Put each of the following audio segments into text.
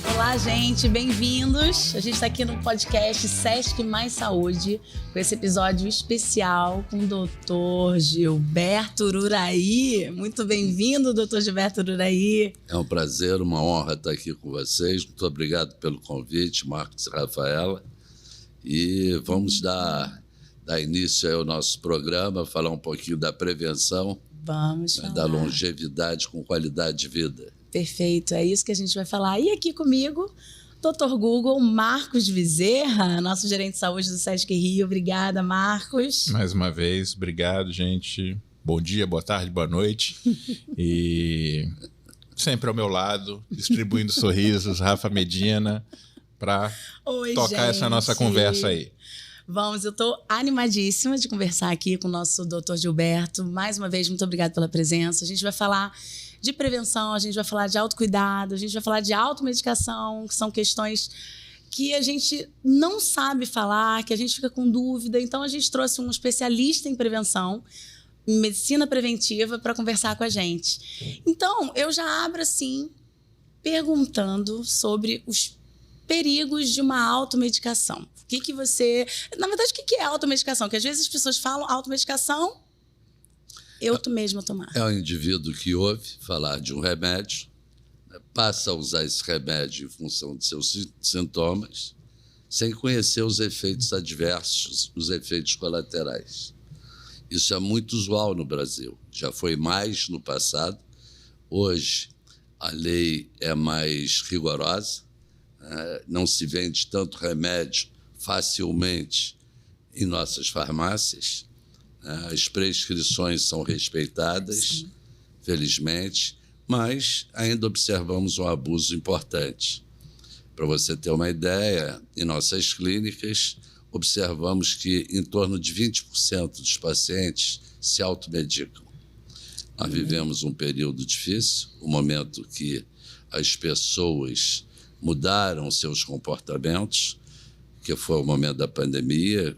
Olá, gente, bem-vindos. A gente está aqui no podcast Sesc Mais Saúde, com esse episódio especial com o Dr. Gilberto Ururaí. Muito bem-vindo, Dr. Gilberto Ururaí. É um prazer, uma honra estar aqui com vocês. Muito obrigado pelo convite, Marcos e Rafaela. E vamos dar início ao nosso programa, falar um pouquinho da prevenção, Vamos falar. Da longevidade com qualidade de vida. Perfeito, é isso que a gente vai falar. E aqui comigo, Dr. Google Marcos Bezerra, nosso gerente de saúde do Sesc Rio. Obrigada, Marcos. Mais uma vez, obrigado, gente. Bom dia, boa tarde, boa noite. E sempre ao meu lado, distribuindo sorrisos, Rafa Medina, para tocar essa nossa conversa aí. Vamos, eu estou animadíssima de conversar aqui com o nosso Dr. Gilberto. Mais uma vez, muito obrigada pela presença. A gente vai falar de prevenção, a gente vai falar de autocuidado, a gente vai falar de automedicação, que são questões que a gente não sabe falar, que a gente fica com dúvida. Então, a gente trouxe um especialista em prevenção, em medicina preventiva, para conversar com a gente. Então, eu já abro assim, perguntando sobre os perigos de uma automedicação. O que você... Na verdade, o que é automedicação? Que às vezes as pessoas falam automedicação, eu mesma tomar. É um indivíduo que ouve falar de um remédio, passa a usar esse remédio em função de seus sintomas, sem conhecer os efeitos adversos, os efeitos colaterais. Isso é muito usual no Brasil. Já foi mais no passado. Hoje, a lei é mais rigorosa. Não se vende tanto remédio facilmente em nossas farmácias. As prescrições são respeitadas, sim, felizmente, mas ainda observamos um abuso importante. Para você ter uma ideia, em nossas clínicas, observamos que em torno de 20% dos pacientes se automedicam. Nós vivemos um período difícil, um momento que as pessoas mudaram seus comportamentos, que foi o momento da pandemia.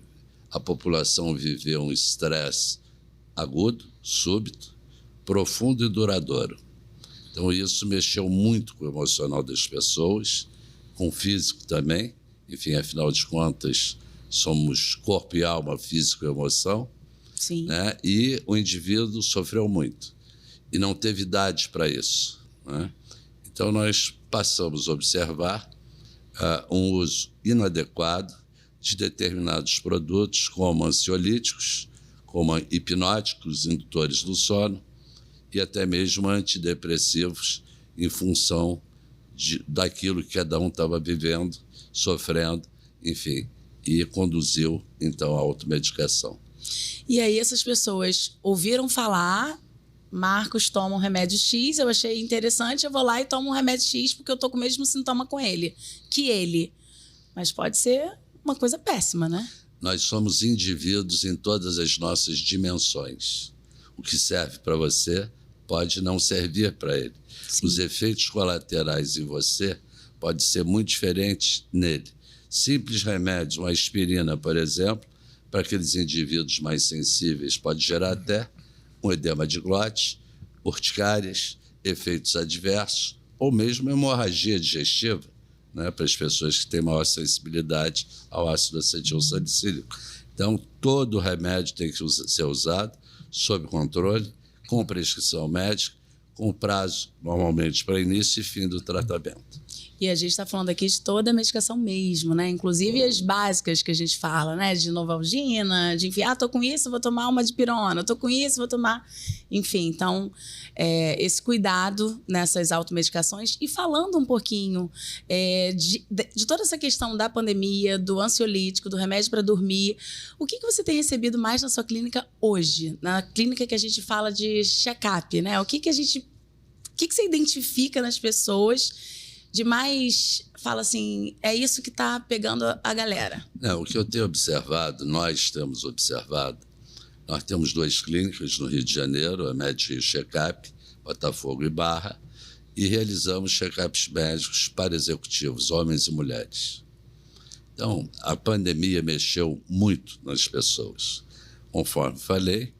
A população viveu um estresse agudo, súbito, profundo e duradouro. Então, isso mexeu muito com o emocional das pessoas, com o físico também. Enfim, afinal de contas, somos corpo e alma, físico e emoção. Sim. Né? E o indivíduo sofreu muito e não teve idade para isso. Né? Então, nós passamos a observar um uso inadequado de determinados produtos, como ansiolíticos, como hipnóticos, indutores do sono, e até mesmo antidepressivos, em função daquilo que cada um estava vivendo, sofrendo, enfim, e conduziu, então, à automedicação. E aí essas pessoas ouviram falar, Marcos toma um remédio X, eu achei interessante, eu vou lá e tomo um remédio X porque eu estou com o mesmo sintoma que ele. Mas pode ser uma coisa péssima, né? Nós somos indivíduos em todas as nossas dimensões. O que serve para você pode não servir para ele. Sim. Os efeitos colaterais em você podem ser muito diferentes nele. Simples remédios, uma aspirina, por exemplo, para aqueles indivíduos mais sensíveis, pode gerar até um edema de glote, urticárias, efeitos adversos, ou mesmo hemorragia digestiva, né, para as pessoas que têm maior sensibilidade ao ácido acetilsalicílico. Então, todo remédio tem que ser usado sob controle, com prescrição médica, com prazo, normalmente, para início e fim do tratamento. E a gente está falando aqui de toda a medicação mesmo, né? Inclusive as básicas que a gente fala, né? De Novalgina, de enfim, tô com isso, vou tomar uma dipirona, tô com isso, vou tomar... Enfim, então, esse cuidado nessas automedicações. E falando um pouquinho de toda essa questão da pandemia, do ansiolítico, do remédio para dormir, o que você tem recebido mais na sua clínica hoje? Na clínica que a gente fala de check-up, né? O que você identifica nas pessoas de mais, fala assim, é isso que está pegando a galera? O que eu tenho observado, nós temos observado, nós temos 2 clínicas no Rio de Janeiro, a Med Rio Check-up, Botafogo e Barra, e realizamos check-ups médicos para executivos, homens e mulheres. Então, a pandemia mexeu muito nas pessoas. Conforme falei,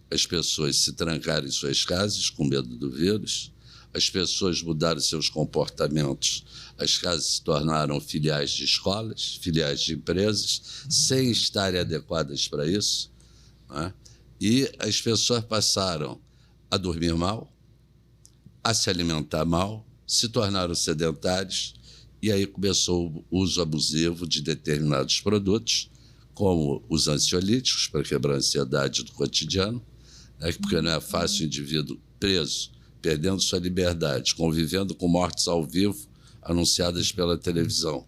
as pessoas se trancaram em suas casas com medo do vírus, as pessoas mudaram seus comportamentos, as casas se tornaram filiais de escolas, filiais de empresas, sem estarem adequadas para isso, né? E as pessoas passaram a dormir mal, a se alimentar mal, se tornaram sedentários, e aí começou o uso abusivo de determinados produtos, como os ansiolíticos, para quebrar a ansiedade do cotidiano, né? Porque não é fácil o indivíduo preso, perdendo sua liberdade, convivendo com mortes ao vivo anunciadas pela televisão,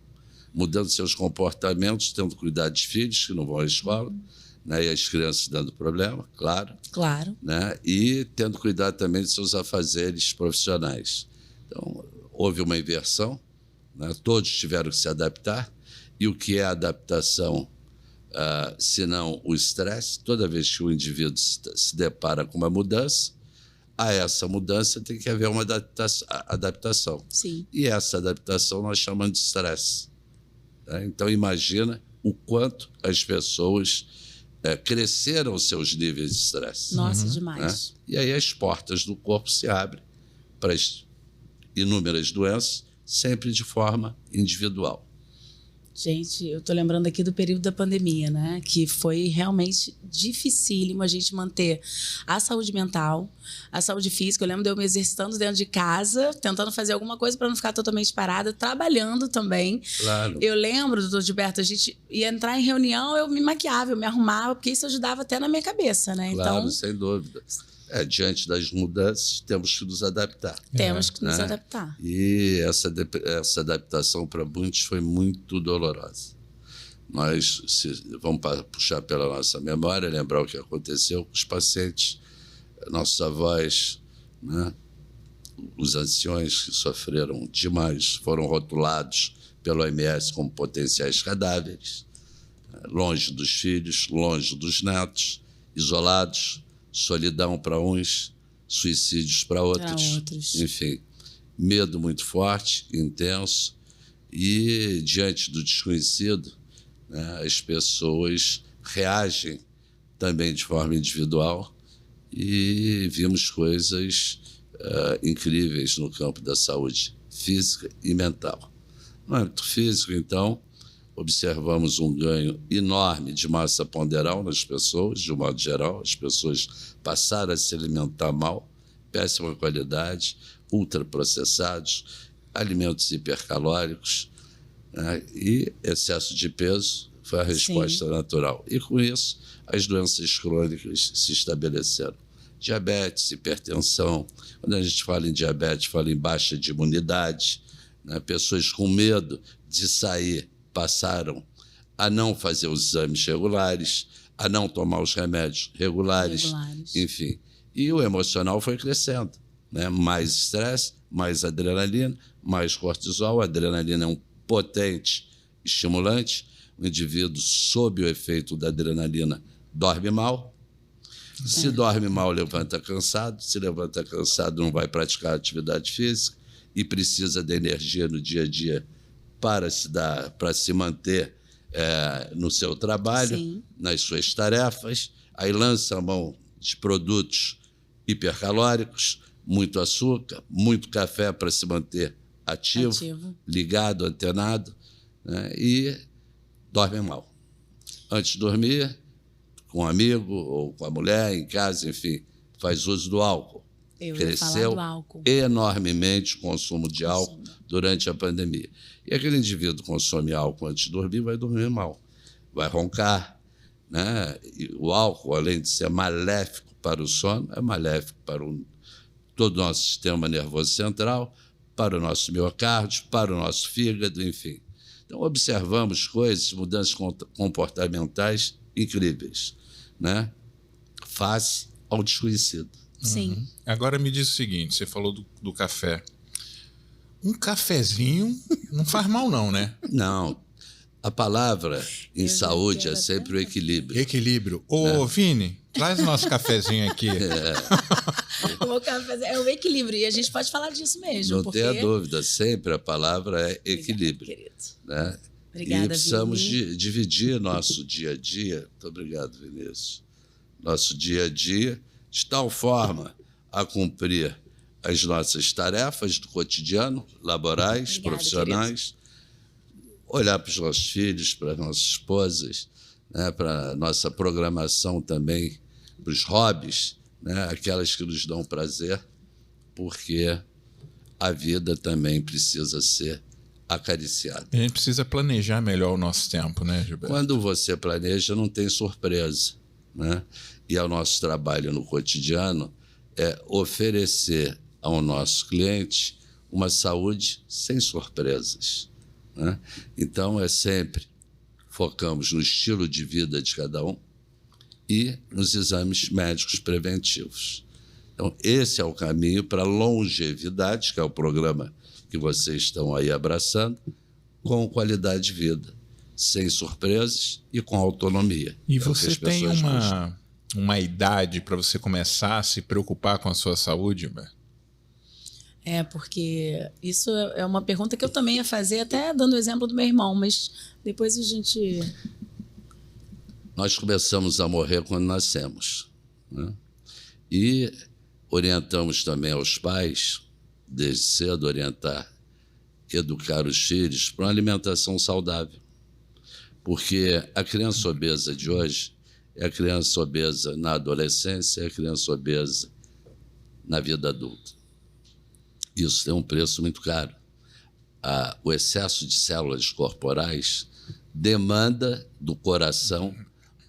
mudando seus comportamentos, tendo cuidado de filhos que não vão à escola, né? E as crianças dando problema, claro. Claro. Né? E tendo cuidado também de seus afazeres profissionais. Então, houve uma inversão, né? Todos tiveram que se adaptar, e o que é adaptação, se não o estresse? Toda vez que o indivíduo se depara com uma mudança, a essa mudança tem que haver uma adaptação. Sim. E essa adaptação nós chamamos de estresse. Né? Então, imagina o quanto as pessoas cresceram os seus níveis de estresse. Nossa, demais. Né? E aí as portas do corpo se abrem para as inúmeras doenças, sempre de forma individual. Gente, eu tô lembrando aqui do período da pandemia, né? Que foi realmente dificílimo a gente manter a saúde mental, a saúde física. Eu lembro de eu me exercitando dentro de casa, tentando fazer alguma coisa para não ficar totalmente parada, trabalhando também. Claro. Eu lembro, doutor Gilberto, a gente ia entrar em reunião, eu me maquiava, eu me arrumava, porque isso ajudava até na minha cabeça, né? Claro, então, sem dúvida. Diante das mudanças, temos que nos adaptar. Temos que nos adaptar. E essa adaptação para muitos foi muito dolorosa. Nós vamos puxar pela nossa memória, lembrar o que aconteceu com os pacientes, nossos avós, né? Os anciões que sofreram demais, foram rotulados pelo OMS como potenciais cadáveres, longe dos filhos, longe dos netos, isolados, solidão para uns, suicídios para outros. Enfim, medo muito forte, intenso. E, diante do desconhecido, né, as pessoas reagem também de forma individual, e vimos coisas incríveis no campo da saúde física e mental. No âmbito físico, então, observamos um ganho enorme de massa ponderal nas pessoas, de um modo geral. As pessoas passaram a se alimentar mal, péssima qualidade, ultraprocessados, alimentos hipercalóricos, né? E excesso de peso foi a resposta natural. E, com isso, as doenças crônicas se estabeleceram. Diabetes, hipertensão. Quando a gente fala em diabetes, fala em baixa de imunidade, né? Pessoas com medo de sair passaram a não fazer os exames regulares, a não tomar os remédios regulares. Enfim. E o emocional foi crescendo, né? Mais estresse, mais adrenalina, mais cortisol. A adrenalina é um potente estimulante. O indivíduo, sob o efeito da adrenalina, dorme mal. Se dorme mal, levanta cansado. Se levanta cansado, não vai praticar atividade física e precisa da energia no dia a dia para se manter no seu trabalho, nas suas tarefas. Aí lança a mão de produtos hipercalóricos, muito açúcar, muito café para se manter ativo, ligado, antenado, né? E dorme mal. Antes de dormir, com um amigo ou com a mulher, em casa, enfim, faz uso do álcool. Cresceu enormemente o consumo de álcool durante a pandemia. E aquele indivíduo que consome álcool antes de dormir vai dormir mal, vai roncar, né? E o álcool, além de ser maléfico para o sono, é maléfico para todo o nosso sistema nervoso central, para o nosso miocárdio, para o nosso fígado, enfim. Então, observamos coisas, mudanças comportamentais incríveis, né? Face ao desconhecido. Sim. Agora me diz o seguinte, você falou do café. Um cafezinho não faz mal não, né? Não. A palavra em saúde é sempre o equilíbrio. Equilíbrio. Ô, Vini, traz o nosso cafezinho aqui. É o equilíbrio. E a gente pode falar disso mesmo. Não tenha dúvida. Sempre a palavra é equilíbrio. Obrigada, né? Obrigada, e precisamos dividir nosso dia a dia. Muito obrigado, Vinícius. Nosso dia a dia, de tal forma a cumprir as nossas tarefas do cotidiano, laborais, profissionais, olhar para os nossos filhos, para as nossas esposas, né, para a nossa programação também, para os hobbies, né, aquelas que nos dão prazer, porque a vida também precisa ser acariciada. A gente precisa planejar melhor o nosso tempo, né, Gilberto? Quando você planeja, não tem surpresa, né? E o nosso trabalho no cotidiano é oferecer ao nosso cliente uma saúde sem surpresas, né? Então, é sempre focamos no estilo de vida de cada um e nos exames médicos preventivos. Então, esse é o caminho para a longevidade, que é o programa que vocês estão aí abraçando, com qualidade de vida, sem surpresas e com autonomia. E você tem uma idade para você começar a se preocupar com a sua saúde, Gilberto? Porque isso é uma pergunta que eu também ia fazer, até dando o exemplo do meu irmão, mas depois a gente... Nós começamos a morrer quando nascemos, né? E orientamos também aos pais, desde cedo, educar os filhos para uma alimentação saudável. Porque a criança obesa de hoje é a criança obesa na adolescência, é a criança obesa na vida adulta. Isso tem um preço muito caro. O excesso de células corporais demanda do coração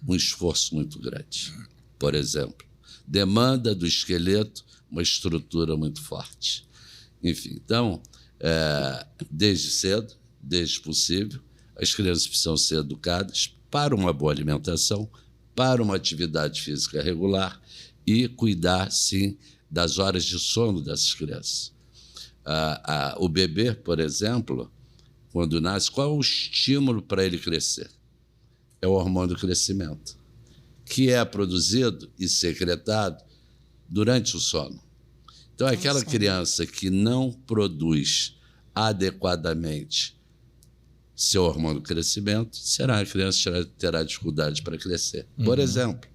um esforço muito grande. Por exemplo, demanda do esqueleto uma estrutura muito forte. Enfim, então, desde cedo, desde possível, as crianças precisam ser educadas para uma boa alimentação, para uma atividade física regular e cuidar, sim, das horas de sono dessas crianças. O bebê, por exemplo, quando nasce, qual é o estímulo para ele crescer? É o hormônio do crescimento, que é produzido e secretado durante o sono. Então, aquela criança que não produz adequadamente seu hormônio do crescimento, será a criança que terá dificuldade para crescer. Por exemplo.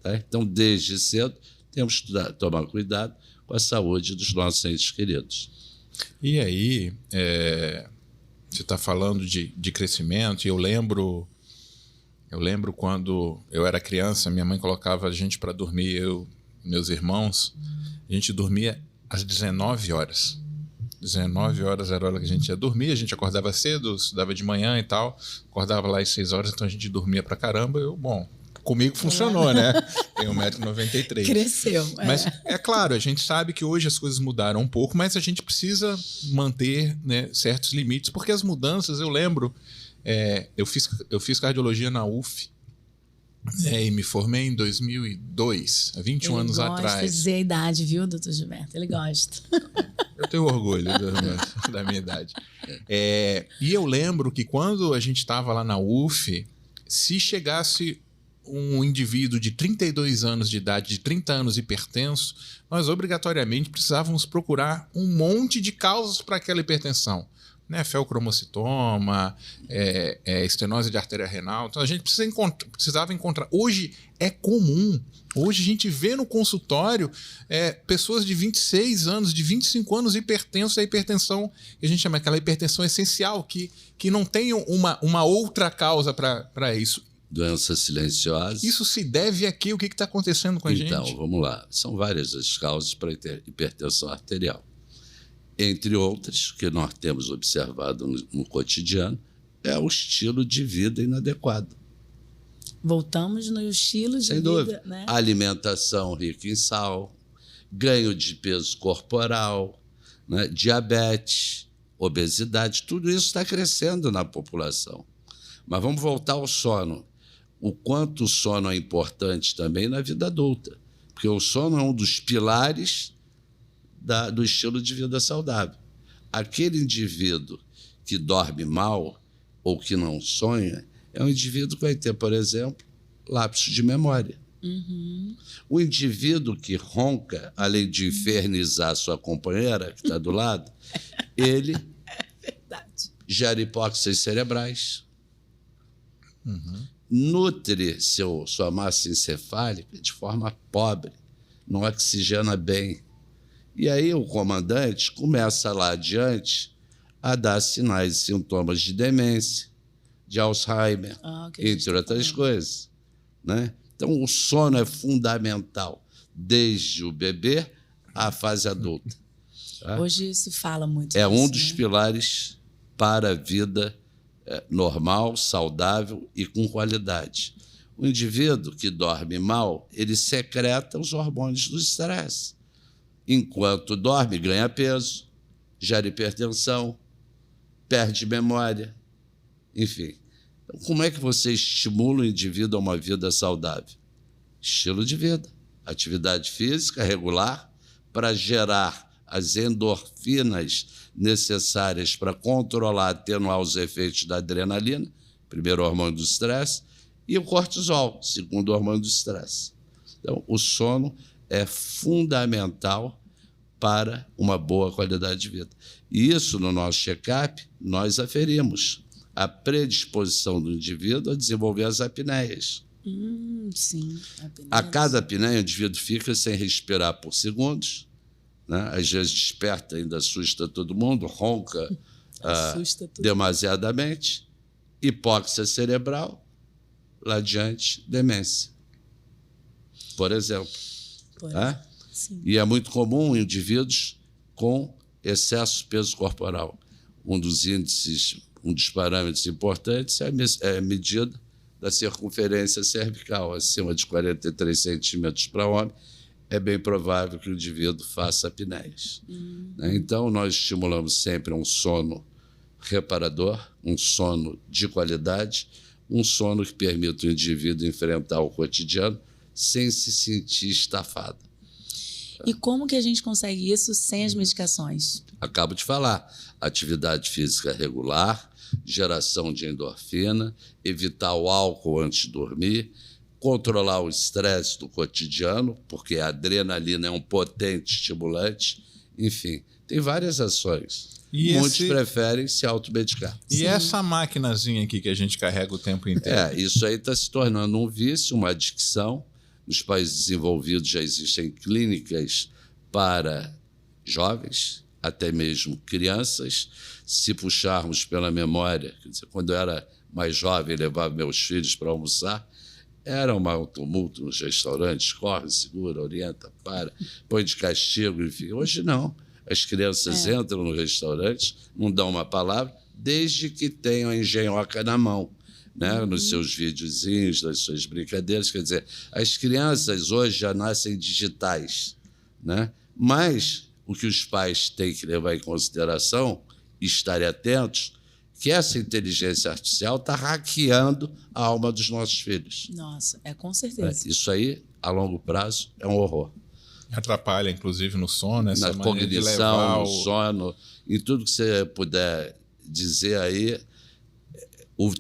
Tá? Então, desde cedo, temos que tomar cuidado com a saúde dos nossos entes queridos. E aí, você está falando de crescimento, e eu lembro quando eu era criança, minha mãe colocava a gente para dormir, eu e meus irmãos, a gente dormia às 19 horas. 19 horas era a hora que a gente ia dormir, a gente acordava cedo, estudava de manhã e tal, acordava lá às 6 horas, então a gente dormia pra caramba. Comigo funcionou, né? Tenho 1,93 m. Cresceu. Mas é claro, a gente sabe que hoje as coisas mudaram um pouco, mas a gente precisa manter, né, certos limites, porque as mudanças, eu lembro, eu fiz cardiologia na UF, e me formei em 2002, há 21 anos atrás. Ele gosta de dizer a idade, viu, doutor Gilberto? Ele gosta. Eu tenho orgulho da minha idade. E eu lembro que quando a gente estava lá na UF, se chegasse um indivíduo de 32 anos de idade, de 30 anos hipertenso, nós obrigatoriamente precisávamos procurar um monte de causas para aquela hipertensão. Né, feocromocitoma, estenose de artéria renal. Então a gente precisava encontrar. Hoje é comum. Hoje a gente vê no consultório pessoas de 26 anos, de 25 anos hipertensos, a hipertensão que a gente chama aquela hipertensão essencial, que não tem uma outra causa para isso. Doença silenciosa. Isso se deve a quê? O que está acontecendo com a gente? Então, vamos lá. São várias as causas para hipertensão arterial. Entre outras, que nós temos observado no cotidiano, é o estilo de vida inadequado. Voltamos no estilo de vida. Sem dúvida. Né? Alimentação rica em sal, ganho de peso corporal, né, diabetes, obesidade, tudo isso está crescendo na população. Mas vamos voltar ao sono. O quanto o sono é importante também na vida adulta, porque o sono é um dos pilares do estilo de vida saudável. Aquele indivíduo que dorme mal ou que não sonha é um indivíduo que vai ter, por exemplo, lapso de memória. O indivíduo que ronca, além de infernizar sua companheira, que está do lado, ele gera hipóxias cerebrais, nutre sua massa encefálica de forma pobre, não oxigena bem. E aí o comandante começa lá adiante a dar sinais e sintomas de demência, de Alzheimer, entre outras coisas, né? Então, o sono é fundamental, desde o bebê à fase adulta. Tá? Hoje se fala muito disso. É um né? dos pilares para a vida normal, saudável e com qualidade. O indivíduo que dorme mal, ele secreta os hormônios do estresse. Enquanto dorme, ganha peso, gera hipertensão, perde memória, enfim. Então, como é que você estimula o indivíduo a uma vida saudável? Estilo de vida, atividade física regular para gerar as endorfinas necessárias para controlar, atenuar os efeitos da adrenalina, primeiro hormônio do estresse, e o cortisol, segundo hormônio do estresse. Então, o sono é fundamental para uma boa qualidade de vida. E isso, no nosso check-up, nós aferimos a predisposição do indivíduo a desenvolver as apneias. Sim. A cada apneia, o indivíduo fica sem respirar por segundos, né? Às vezes desperta, ainda assusta todo mundo, ronca demasiadamente, hipóxia cerebral, lá adiante, demência, por exemplo. Tá? E é muito comum em indivíduos com excesso de peso corporal. Um dos índices, um dos parâmetros importantes é a medida da circunferência cervical, acima de 43 centímetros para homem, é bem provável que o indivíduo faça apneias. Então, nós estimulamos sempre um sono reparador, um sono de qualidade, um sono que permita o indivíduo enfrentar o cotidiano sem se sentir estafado. E como que a gente consegue isso sem as medicações? Acabo de falar. Atividade física regular, geração de endorfina, evitar o álcool antes de dormir, controlar o estresse do cotidiano, porque a adrenalina é um potente estimulante. Enfim, tem várias ações. Muitos preferem se automedicar. E essa maquinazinha aqui que a gente carrega o tempo inteiro? Isso aí está se tornando um vício, uma adicção. Nos países desenvolvidos já existem clínicas para jovens, até mesmo crianças. Se puxarmos pela memória, quer dizer, quando eu era mais jovem, levava meus filhos para almoçar, era um tumulto nos restaurantes, corre, segura, orienta, põe de castigo, enfim. Hoje não. As crianças entram no restaurante, não dão uma palavra, desde que tenham a engenhoca na mão, né? Nos seus videozinhos, nas suas brincadeiras. Quer dizer, as crianças hoje já nascem digitais, né? Mas o que os pais têm que levar em consideração e estarem atentos, que essa inteligência artificial está hackeando a alma dos nossos filhos. Nossa, com certeza. Isso aí, a longo prazo, é um horror. Atrapalha, inclusive, no sono, essa na cognição, no sono, em tudo que você puder dizer aí,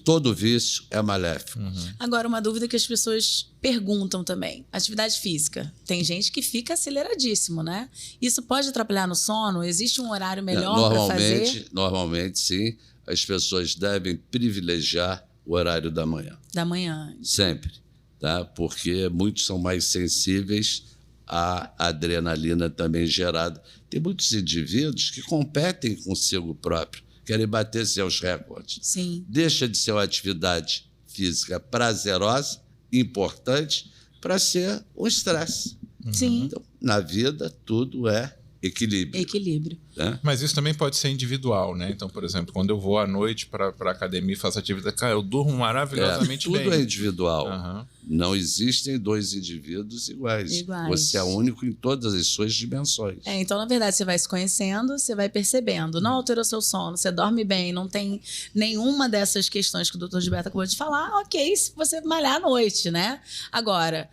todo vício é maléfico. Agora, uma dúvida que as pessoas perguntam também. Atividade física. Tem gente que fica aceleradíssimo, né? Isso pode atrapalhar no sono? Existe um horário melhor para fazer? Normalmente, sim. As pessoas devem privilegiar o horário da manhã. Da manhã. Sempre. Tá? Porque muitos são mais sensíveis à adrenalina também gerada. Tem muitos indivíduos que competem consigo próprio, querem bater seus recordes. Sim. Deixa de ser uma atividade física prazerosa, importante, para ser um estresse. Sim. Então, na vida, tudo é equilíbrio. Equilíbrio. Né? Mas isso também pode ser individual, né? Então, por exemplo, quando eu vou à noite para a academia e faço atividade, cara, eu durmo maravilhosamente bem. Tudo é individual. Não existem dois indivíduos iguais. Você é único em todas as suas dimensões. Então, na verdade, você vai se conhecendo, você vai percebendo. Não alterou seu sono, você dorme bem, não tem nenhuma dessas questões que o Dr. Gilberto acabou de falar. Ok, se você malhar à noite, né? Agora,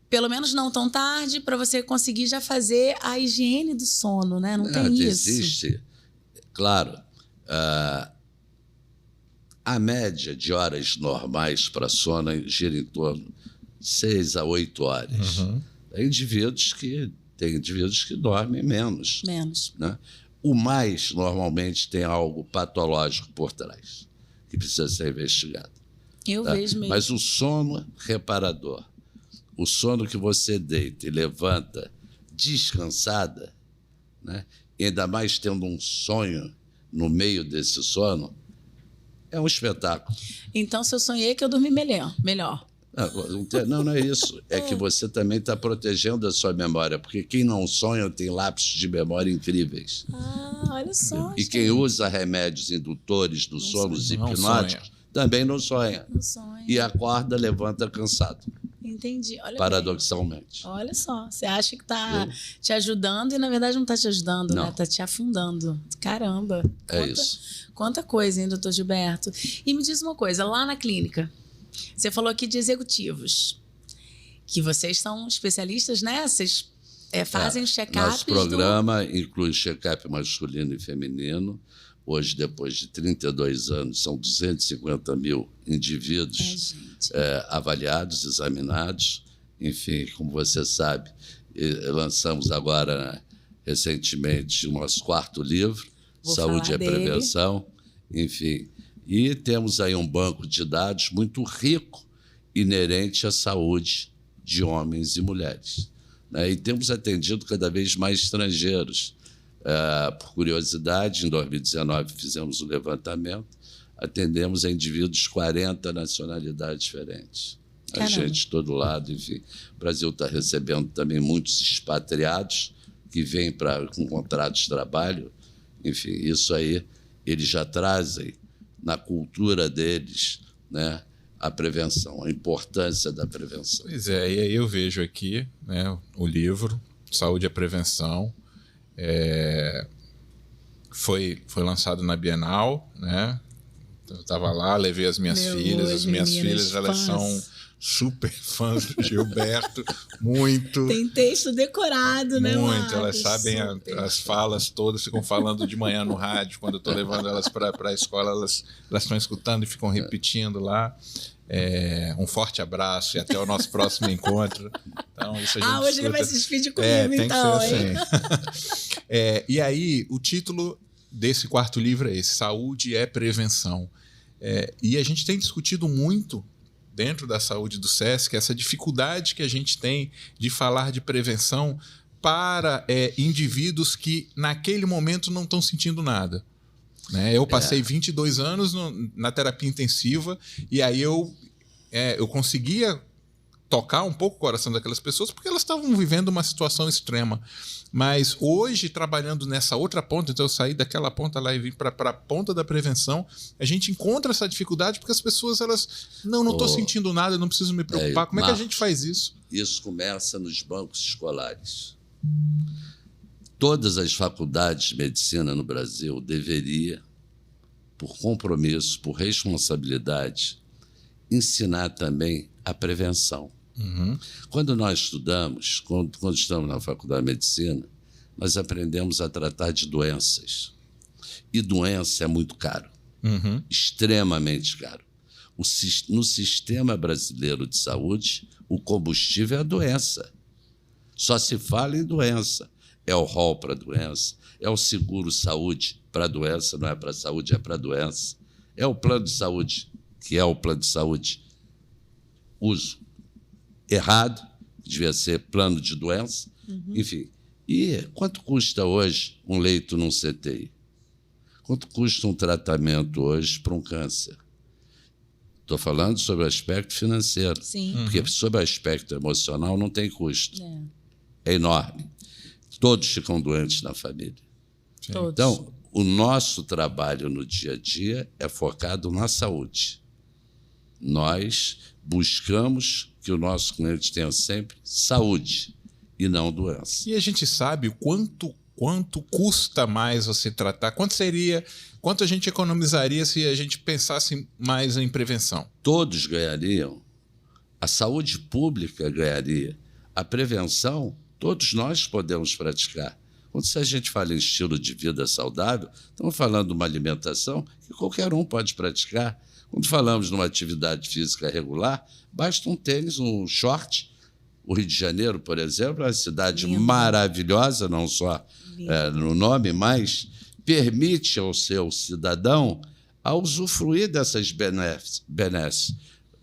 pelo menos não tão tarde, para você conseguir já fazer a higiene do sono, né? Não tem isso. Existe. Claro, a média de horas normais para sono gira em torno de 6 a 8 horas. Uhum. Tem indivíduos que dormem menos. Né? O mais, normalmente, tem algo patológico por trás, que precisa ser investigado. Eu vejo mesmo. Mas o sono reparador, o sono que você deita e levanta descansada, né? E ainda mais tendo um sonho no meio desse sono, é um espetáculo. Então, se eu sonhei que eu dormi melhor. Não é isso. É que você também está protegendo a sua memória, porque quem não sonha tem lapsos de memória incríveis. Olha só. E quem usa remédios indutores do sono, os hipnóticos, também não sonha. E acorda, levanta cansado. Entendi. Olha paradoxalmente. Bem. Olha só, você acha que está te ajudando e, na verdade, não está te ajudando, né? Está te afundando. Caramba. Isso. Quanta coisa, hein, doutor Gilberto? E me diz uma coisa, lá na clínica, você falou aqui de executivos, que vocês são especialistas, né? Vocês fazem check-ups. Nosso programa inclui check-up masculino e feminino. Hoje, depois de 32 anos, são 250 mil indivíduos avaliados, examinados. Enfim, como você sabe, lançamos agora, recentemente, o nosso 4º livro, Saúde é Prevenção. Enfim, e temos aí um banco de dados muito rico, inerente à saúde de homens e mulheres. Né? E temos atendido cada vez mais estrangeiros. Por curiosidade, em 2019 fizemos um levantamento, atendemos a indivíduos de 40 nacionalidades diferentes. A gente de todo lado, enfim. O Brasil está recebendo também muitos expatriados que vêm com contratos de trabalho. Enfim, isso aí eles já trazem na cultura deles, né, a prevenção, a importância da prevenção. Pois é, e aí eu vejo aqui, né, o livro Saúde é Prevenção. Foi lançado na Bienal, né? Eu estava lá, levei as minhas filhas. As minhas filhas, elas são super fãs do Gilberto, muito. Tem texto decorado, né, muito, Marcos? elas sabem as falas todas, ficam falando de manhã no rádio, quando eu estou levando elas para a escola, elas estão escutando e ficam repetindo lá. Um forte abraço e até o nosso próximo encontro. Então, isso a gente hoje ele vai se despedir comigo, tem então. Que ser assim. E aí, o título desse 4º livro é esse, Saúde é Prevenção. E a gente tem discutido muito dentro da saúde do SESC essa dificuldade que a gente tem de falar de prevenção para indivíduos que naquele momento não estão sentindo nada. Né? Eu passei 22 anos na terapia intensiva e aí eu conseguia tocar um pouco o coração daquelas pessoas porque elas estavam vivendo uma situação extrema. Mas hoje, trabalhando nessa outra ponta, então eu saí daquela ponta lá e vim para a ponta da prevenção, a gente encontra essa dificuldade porque as pessoas, não estou sentindo nada, não preciso me preocupar. Como é que a gente faz isso? Isso começa nos bancos escolares. Todas as faculdades de medicina no Brasil deveria, por compromisso, por responsabilidade, ensinar também a prevenção. Uhum. Quando nós estudamos, quando estamos na faculdade de medicina, nós aprendemos a tratar de doenças. E doença é muito caro, extremamente caro. No sistema brasileiro de saúde, o combustível é a doença. Só se fala em doença. É o rol para a doença, é o seguro-saúde para a doença, não é para a saúde, é para a doença. É o plano de saúde, que é o plano de saúde, uso errado, devia ser plano de doença, enfim. E quanto custa hoje um leito num CTI? Quanto custa um tratamento hoje para um câncer? Estou falando sobre o aspecto financeiro, porque sobre o aspecto emocional não tem custo. É enorme. Todos ficam doentes na família. Todos. Então, o nosso trabalho no dia a dia é focado na saúde. Nós buscamos que o nosso cliente tenha sempre saúde e não doença. E a gente sabe o quanto custa mais você tratar? Quanto a gente economizaria se a gente pensasse mais em prevenção? Todos ganhariam. A saúde pública ganharia. A prevenção, todos nós podemos praticar. Quando a gente fala em estilo de vida saudável, estamos falando de uma alimentação que qualquer um pode praticar. Quando falamos de uma atividade física regular, basta um tênis, um short. O Rio de Janeiro, por exemplo, é uma cidade maravilhosa, não só no nome, mas permite ao seu cidadão a usufruir dessas benesses.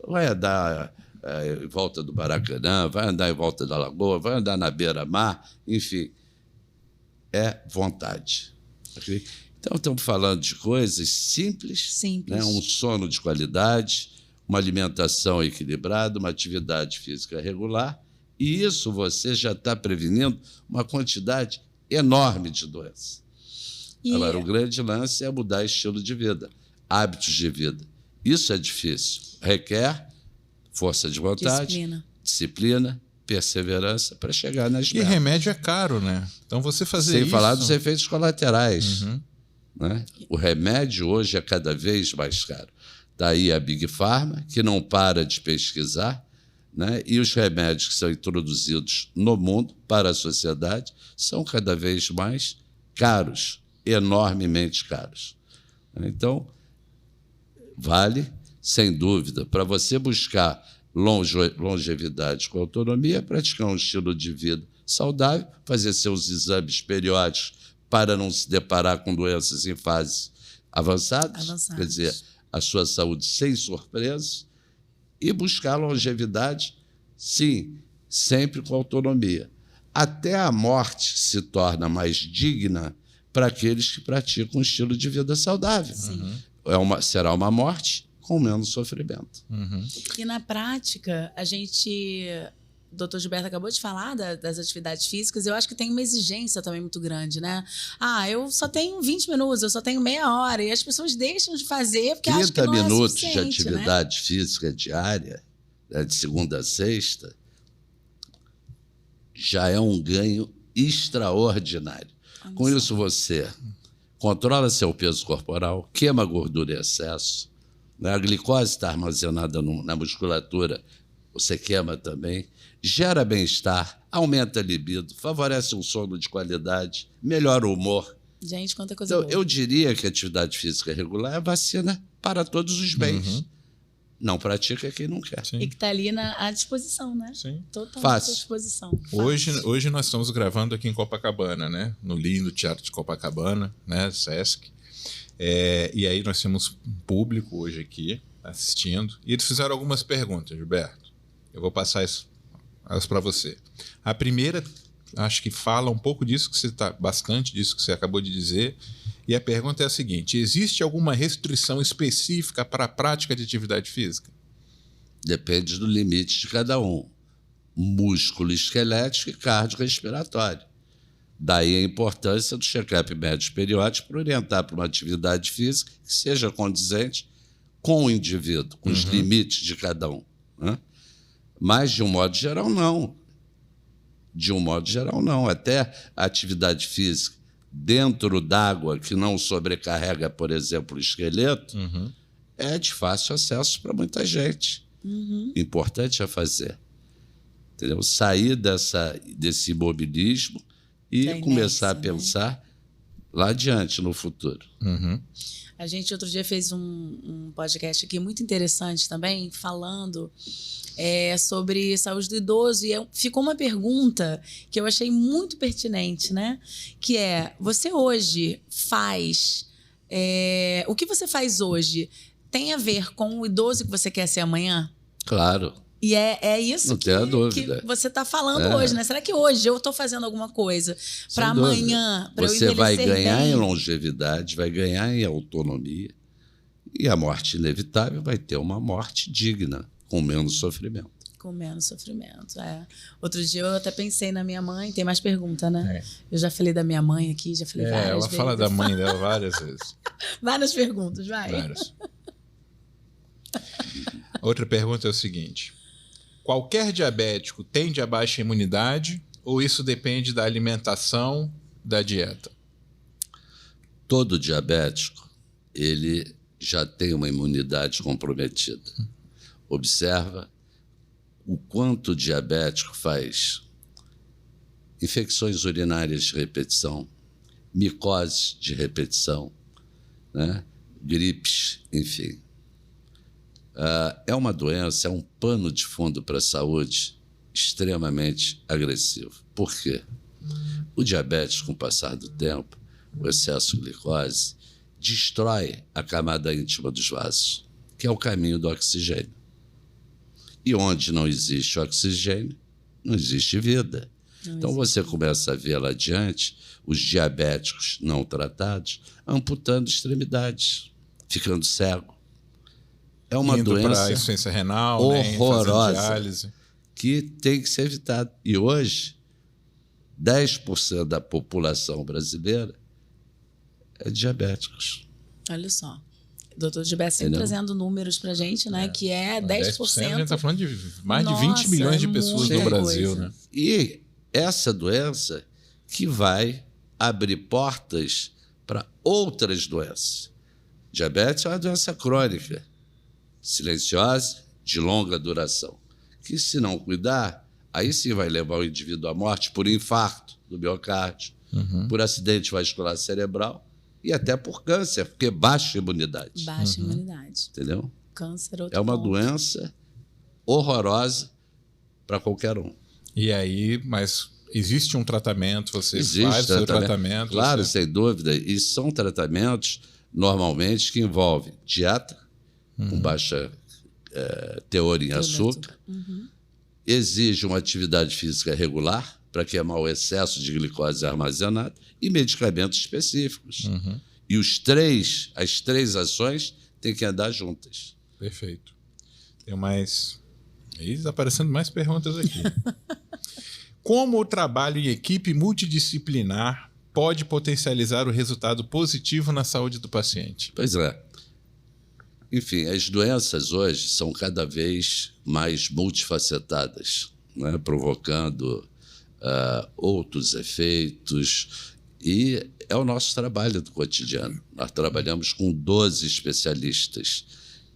Vai andar em volta do Maracanã, vai andar em volta da Lagoa, vai andar na beira-mar, enfim, é vontade. Okay? Então, estamos falando de coisas simples. Né? Um sono de qualidade, uma alimentação equilibrada, uma atividade física regular, e isso você já está prevenindo uma quantidade enorme de doenças. Agora, o grande lance é mudar estilo de vida, hábitos de vida. Isso é difícil. Requer força de vontade, disciplina, perseverança para chegar nas metas. E remédio é caro, né? Então você fazer isso... Sem falar dos efeitos colaterais. Né? O remédio hoje é cada vez mais caro. Está aí a Big Pharma, que não para de pesquisar, né? E os remédios que são introduzidos no mundo para a sociedade são cada vez mais caros, enormemente caros. Então, vale, sem dúvida, para você buscar longevidade com autonomia, praticar um estilo de vida saudável, fazer seus exames periódicos para não se deparar com doenças em fases avançadas. Quer dizer, a sua saúde sem surpresas, e buscar longevidade, sim, sempre com autonomia. Até a morte se torna mais digna para aqueles que praticam um estilo de vida saudável. Será uma morte com menos sofrimento. E na prática, a gente... O doutor Gilberto acabou de falar das atividades físicas, eu acho que tem uma exigência também muito grande, né? Eu só tenho 20 minutos, eu só tenho meia hora, e as pessoas deixam de fazer porque acham que não é 30 minutos de suficiente, atividade física diária, de segunda a sexta, já é um ganho extraordinário. Com isso, você controla seu peso corporal, queima gordura em excesso, né? A glicose está armazenada na musculatura, você queima também, gera bem-estar, aumenta a libido, favorece um sono de qualidade, melhora o humor. Gente, quanta coisa então, boa. Eu diria que a atividade física regular é a vacina para todos os bens. Não pratica quem não quer. E que está ali à disposição, né? Sim. Totalmente à disposição. Hoje nós estamos gravando aqui em Copacabana, né? No lindo Teatro de Copacabana, né? Sesc. E aí nós temos um público hoje aqui assistindo. E eles fizeram algumas perguntas, Gilberto. Eu vou passar elas para você. A primeira, acho que fala um pouco disso que bastante disso que você acabou de dizer. E a pergunta é a seguinte: existe alguma restrição específica para a prática de atividade física? Depende do limite de cada um. Músculo esquelético e cardiorrespiratório. Daí a importância do check-up médico periódico para orientar para uma atividade física que seja condizente com o indivíduo, com os limites de cada um. Né? Mas, de um modo geral, não. De um modo geral, não. Até a atividade física dentro d'água, que não sobrecarrega, por exemplo, o esqueleto, é de fácil acesso para muita gente. Importante é fazer. Entendeu? Sair desse imobilismo e começar a pensar lá adiante, no futuro. A gente, outro dia, fez um podcast aqui muito interessante também, falando sobre saúde do idoso. E ficou uma pergunta que eu achei muito pertinente, né? Que você hoje faz... o que você faz hoje tem a ver com o idoso que você quer ser amanhã? Claro. E é isso que você está falando hoje, né? Será que hoje eu estou fazendo alguma coisa para amanhã, para eu envelhecer bem? Você vai ganhar em longevidade, vai ganhar em autonomia, e a morte inevitável vai ter uma morte digna, com menos sofrimento. Com menos sofrimento, Outro dia eu até pensei na minha mãe. Tem mais pergunta, né? Eu já falei da minha mãe aqui, já falei várias vezes. Ela fala da mãe dela várias vezes. Várias perguntas, vai. Várias. Outra pergunta é o seguinte: qualquer diabético tende a baixa imunidade ou isso depende da alimentação, da dieta? Todo diabético, ele já tem uma imunidade comprometida. Observa o quanto o diabético faz infecções urinárias de repetição, micose de repetição, né? Gripes, enfim. É uma doença, é um pano de fundo para a saúde extremamente agressivo. Por quê? O diabetes, com o passar do tempo, o excesso de glicose, destrói a camada íntima dos vasos, que é o caminho do oxigênio. E onde não existe oxigênio, não existe vida. Então você começa a ver lá adiante os diabéticos não tratados amputando extremidades, ficando cego. É uma doença para insuficiência renal, horrorosa, né, que tem que ser evitada. E hoje, 10% da população brasileira é diabéticos. Olha só. O doutor Gilberto sempre trazendo números para a gente, né? Que é 10%. A gente está falando de mais de 20 milhões de pessoas no Brasil, né? E essa doença que vai abrir portas para outras doenças. Diabetes é uma doença crônica, silenciosa, de longa duração, que se não cuidar, aí sim vai levar o indivíduo à morte por infarto do miocárdio, por acidente vascular cerebral e até por câncer, porque baixa imunidade. Baixa imunidade. Entendeu? Câncer, outro É uma ponto. doença horrorosa para qualquer um. E aí, mas existe um tratamento, você faz o seu tratamento? Claro, sem dúvida. E são tratamentos, normalmente, que envolvem dieta, com baixa teor em açúcar, exige uma atividade física regular para queimar o excesso de glicose armazenada e medicamentos específicos. E as três ações têm que andar juntas. Perfeito. Tem mais... Está aparecendo mais perguntas aqui. Como o trabalho em equipe multidisciplinar pode potencializar o resultado positivo na saúde do paciente? Pois é. Enfim, as doenças hoje são cada vez mais multifacetadas, né? Provocando outros efeitos, e é o nosso trabalho do cotidiano. Nós trabalhamos com 12 especialistas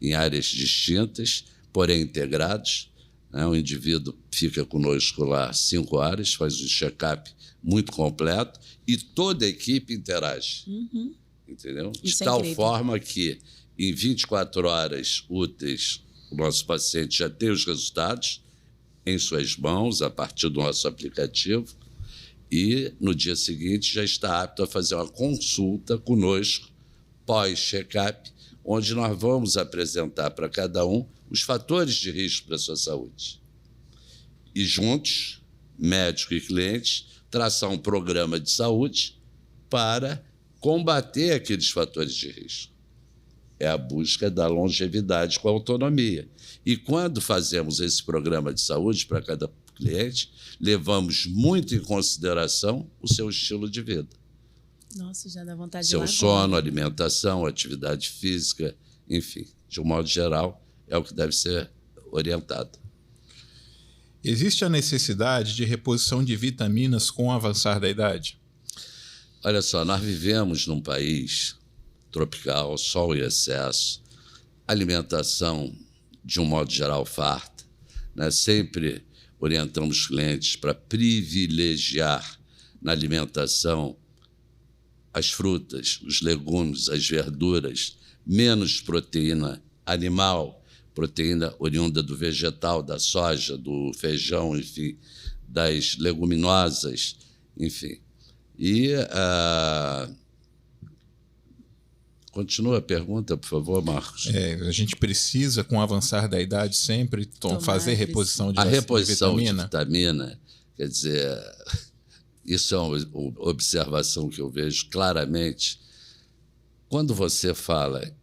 em áreas distintas, porém integrados. Né? O indivíduo fica conosco lá 5 horas, faz um check-up muito completo e toda a equipe interage. Entendeu? De tal forma que, em 24 horas úteis, o nosso paciente já tem os resultados em suas mãos, a partir do nosso aplicativo, e no dia seguinte já está apto a fazer uma consulta conosco, pós-check-up, onde nós vamos apresentar para cada um os fatores de risco para a sua saúde. E juntos, médico e clientes, traçar um programa de saúde para combater aqueles fatores de risco. É a busca da longevidade com a autonomia. E quando fazemos esse programa de saúde para cada cliente, levamos muito em consideração o seu estilo de vida. Nossa, já dá vontade de seu sono, alimentação, atividade física, enfim, de um modo geral, é o que deve ser orientado. Existe a necessidade de reposição de vitaminas com o avançar da idade? Olha só, nós vivemos num país tropical, sol em excesso, alimentação, de um modo geral, farta, né? Sempre orientamos os clientes para privilegiar na alimentação as frutas, os legumes, as verduras, menos proteína animal, proteína oriunda do vegetal, da soja, do feijão, enfim, das leguminosas, enfim. E continua a pergunta, por favor, Marcos. A gente precisa, com o avançar da idade, sempre fazer reposição de vitamina? A reposição de vitamina, quer dizer, isso é uma observação que eu vejo claramente. Quando você fala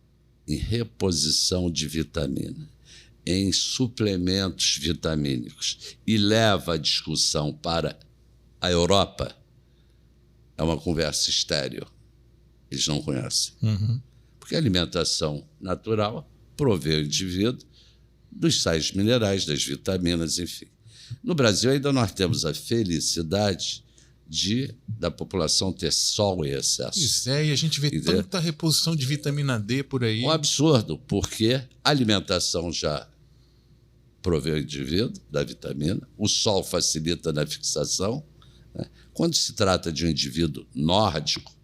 em reposição de vitamina, em suplementos vitamínicos, e leva a discussão para a Europa, é uma conversa estéril. Eles não conhecem. Porque a alimentação natural provê o indivíduo dos sais minerais, das vitaminas, enfim. No Brasil, ainda nós temos a felicidade da população ter sol em excesso. Pois é, e a gente vê tanta reposição de vitamina D por aí. Um absurdo, porque a alimentação já provê o indivíduo da vitamina, o sol facilita na fixação, né? Quando se trata de um indivíduo nórdico,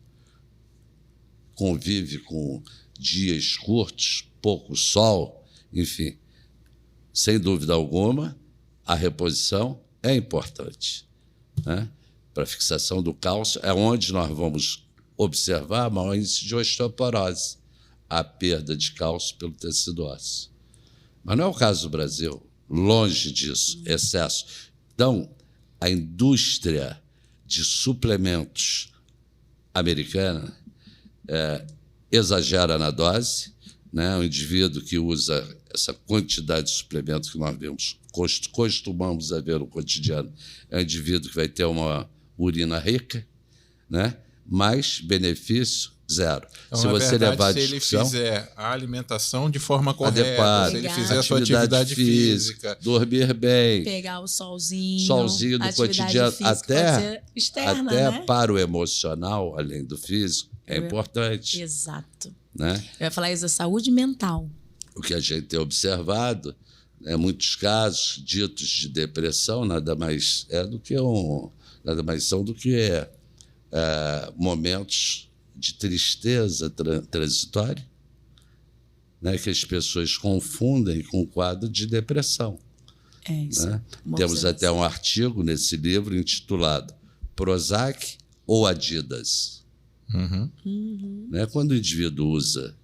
convive com dias curtos, pouco sol, enfim, sem dúvida alguma, a reposição é importante, né? Para a fixação do cálcio, é onde nós vamos observar maior índice de osteoporose, a perda de cálcio pelo tecido ósseo. Mas não é o caso do Brasil, longe disso, excesso. Então, a indústria de suplementos americana exagera na dose, né? O indivíduo que usa essa quantidade de suplementos que nós vemos, costumamos ver no cotidiano, é um indivíduo que vai ter uma urina rica, né? Mas benefício zero. Então, se você verdade, levar a se discussão, ele fizer a alimentação de forma correta, adequada, se ele fizer a sua atividade física, dormir bem, pegar o solzinho do cotidiano, até externa, né? para o emocional, além do físico, é importante. Exato. Né? Eu ia falar isso da saúde mental. O que a gente tem observado, né, muitos casos ditos de depressão nada mais são do que momentos de tristeza transitória, né, que as pessoas confundem com o quadro de depressão. É isso. Né? Temos até um artigo nesse livro intitulado Prozac ou Adidas. Né? Quando o indivíduo usa,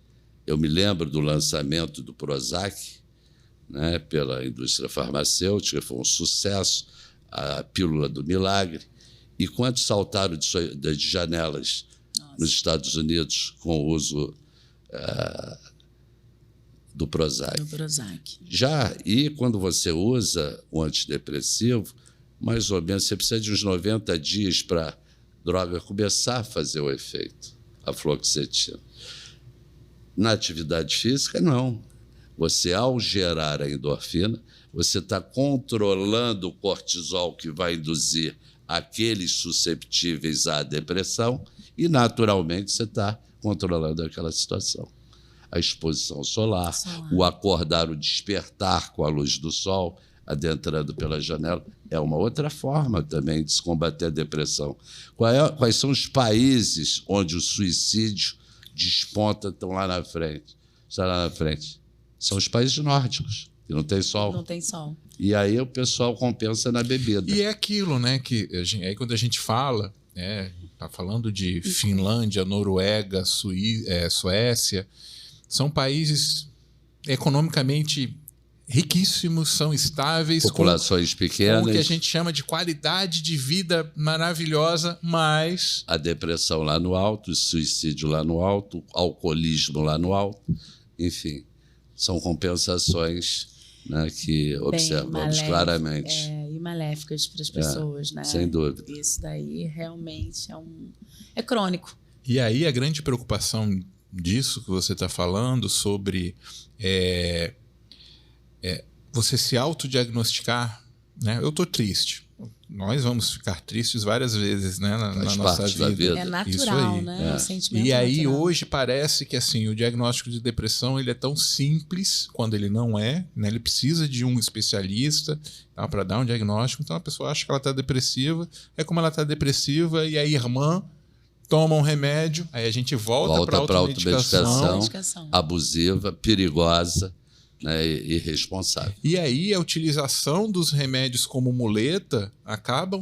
eu me lembro do lançamento do Prozac, né, pela indústria farmacêutica, foi um sucesso, a pílula do milagre, e quantos saltaram de janelas nos Estados Unidos com o uso do Prozac. E quando você usa o antidepressivo, mais ou menos, você precisa de uns 90 dias para a droga começar a fazer o efeito, a fluoxetina. Na atividade física, não. Você, ao gerar a endorfina, você está controlando o cortisol que vai induzir aqueles susceptíveis à depressão e, naturalmente, você está controlando aquela situação. A exposição solar, o acordar, o despertar com a luz do sol, adentrando pela janela, é uma outra forma também de se combater a depressão. Quais são os países onde o suicídio desponta, estão lá na frente? Está lá na frente. São os países nórdicos, que não tem sol. Não tem sol. E aí o pessoal compensa na bebida. E é aquilo, né? Que aí quando a gente fala, tá falando de Finlândia, Noruega, Suécia, são países economicamente riquíssimos, são estáveis, populações pequenas, com o que a gente chama de qualidade de vida maravilhosa, mas a depressão lá no alto, o suicídio lá no alto, o alcoolismo lá no alto, enfim, são compensações, né, que observamos claramente. E maléficas para as pessoas, né? Sem dúvida. Isso daí realmente é crônico. E aí a grande preocupação disso que você está falando sobre você se autodiagnosticar, né? Eu estou triste. Nós vamos ficar tristes várias vezes, né, na nossa vida. É natural, né? O sentimento e aí natural. Hoje parece que assim, o diagnóstico de depressão ele é tão simples quando ele não é, né? Ele precisa de um especialista, tá, para dar um diagnóstico. Então a pessoa acha que ela está depressiva, como ela está depressiva e a irmã toma um remédio, aí a gente volta para a automedicação abusiva, perigosa, né, e irresponsável. E aí a utilização dos remédios como muleta acaba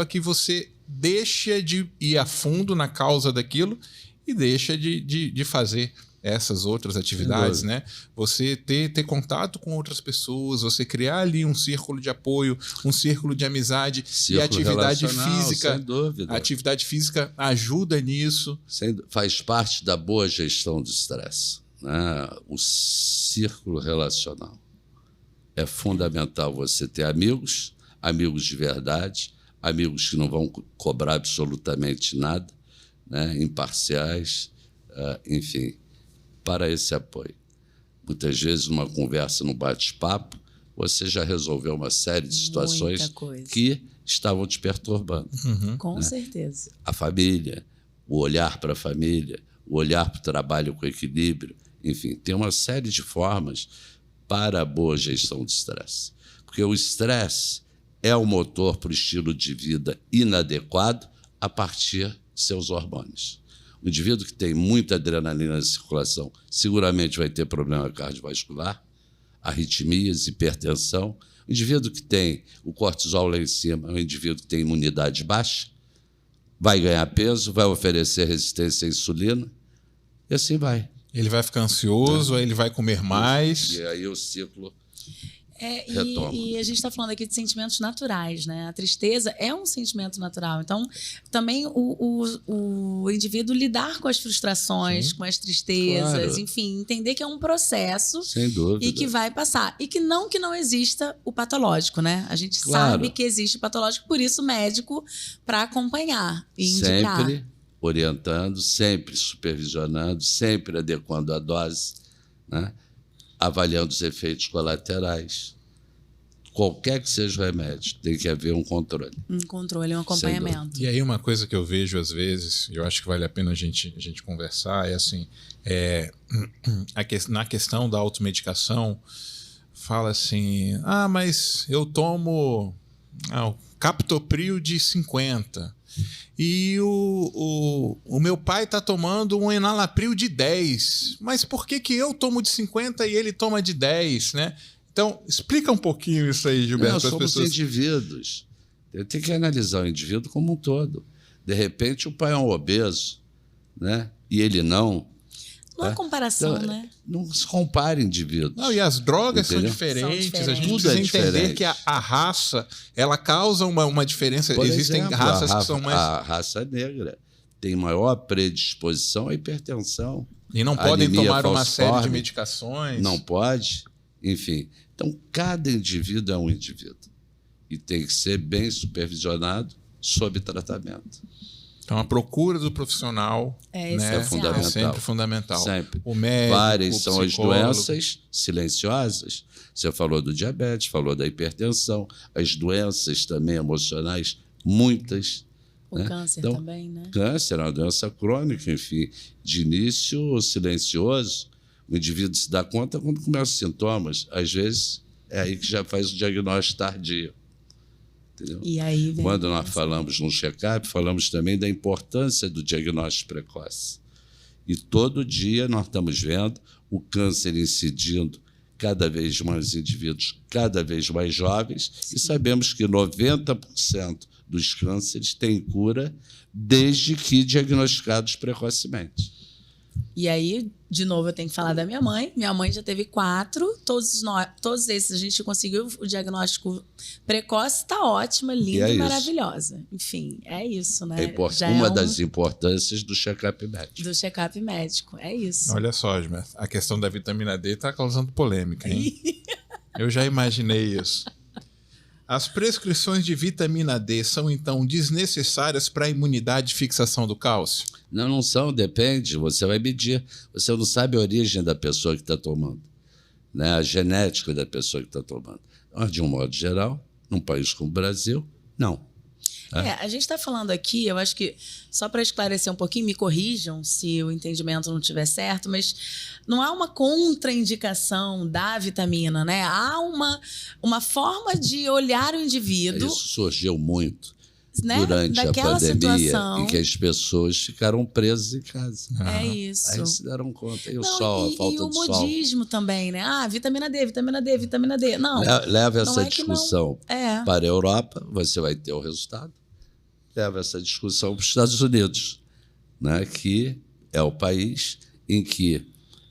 que você deixa de ir a fundo na causa daquilo e deixa de fazer essas outras atividades, né? Você ter contato com outras pessoas, você criar ali um círculo de apoio, um círculo de amizade, e a atividade física. Sem dúvida. A atividade física ajuda nisso. Faz parte da boa gestão do estresse, né? O círculo relacional. É fundamental você ter amigos de verdade, amigos que não vão cobrar absolutamente nada, né? Imparciais, enfim, para esse apoio. Muitas vezes, numa conversa, num bate-papo, você já resolveu uma série de situações que estavam te perturbando. Com certeza. A família, o olhar para a família, o olhar para o trabalho com equilíbrio, enfim, tem uma série de formas para a boa gestão do estresse. Porque o estresse é o motor para o estilo de vida inadequado a partir de seus hormônios. O indivíduo que tem muita adrenalina na circulação seguramente vai ter problema cardiovascular, arritmias, hipertensão. O indivíduo que tem o cortisol lá em cima é um indivíduo que tem imunidade baixa, vai ganhar peso, vai oferecer resistência à insulina, e assim vai. Ele vai ficar ansioso, aí ele vai comer mais. E aí o ciclo retoma. E a gente está falando aqui de sentimentos naturais, né? A tristeza é um sentimento natural. Então, também o indivíduo lidar com as frustrações, com as tristezas, claro. enfim, entender que é um processo. Sem dúvida. E que vai passar. E que não exista o patológico, né? A gente sabe que existe o patológico, por isso o médico para acompanhar e indicar. Sempre orientando, sempre supervisionando, sempre adequando a dose, né? Avaliando os efeitos colaterais. Qualquer que seja o remédio, tem que haver um controle. Um controle, um acompanhamento. E aí uma coisa que eu vejo às vezes, eu acho que vale a pena a gente conversar, é assim, na questão da automedicação, fala assim, mas eu tomo o captopril de 50 e o meu pai está tomando um enalapril de 10, mas por que eu tomo de 50 e ele toma de 10, né? Então, explica um pouquinho isso aí, Gilberto. Nós somos indivíduos. Eu tenho que analisar o indivíduo como um todo. De repente, o pai é um obeso, né? E ele não. Não há comparação, então, né? Não se compara indivíduos. Não, e as drogas são diferentes. A gente Tudo precisa entender diferente. que a raça, ela causa uma diferença. Por Existem exemplo, raças que são mais... A raça negra tem maior predisposição à hipertensão. E não podem tomar uma série de falciforme. medicações. Não pode. Enfim. Então, cada indivíduo é um indivíduo. E tem que ser bem supervisionado sob tratamento. Então, a procura do profissional é fundamental. É sempre fundamental. Sempre. O médico, Várias são as psicólogo. doenças silenciosas. Você falou do diabetes, falou da hipertensão, as doenças também emocionais, muitas. O câncer então, também, né? Câncer é uma doença crônica, enfim, de início silencioso. O indivíduo se dá conta quando começam os sintomas. Às vezes, é aí que já faz o diagnóstico tardio. Entendeu? E aí vem quando nós falamos no check-up, falamos também da importância do diagnóstico precoce. E todo dia nós estamos vendo o câncer incidindo cada vez mais indivíduos, cada vez mais jovens, e sabemos que 90% dos cânceres têm cura desde que diagnosticados precocemente. E aí, de novo, eu tenho que falar da minha mãe. Minha mãe já teve 4, todos esses a gente conseguiu o diagnóstico precoce, está ótima, linda e maravilhosa. Enfim, é isso, né? Uma das importâncias do check-up médico. Do check-up médico, é isso. Olha só, Gilberto, a questão da vitamina D está causando polêmica, hein? Eu já imaginei isso. As prescrições de vitamina D são, então, desnecessárias para a imunidade e fixação do cálcio? Não são, depende. Você vai medir. Você não sabe a origem da pessoa que está tomando, né? A genética da pessoa que está tomando. Mas, de um modo geral, num país como o Brasil, não. A gente está falando aqui, eu acho que, só para esclarecer um pouquinho, me corrijam se o entendimento não estiver certo, mas não há uma contraindicação da vitamina, né? Há uma forma de olhar o indivíduo. Isso surgiu muito, né? Durante daquela a pandemia, situação em que as pessoas ficaram presas em casa. É isso. Aí se deram conta. E o sol, a falta e o de sol. modismo também, né? Vitamina D, vitamina D, vitamina D. Não. Leva essa discussão para a Europa, você vai ter o resultado. Leva essa discussão para os Estados Unidos, né? Que é o país em que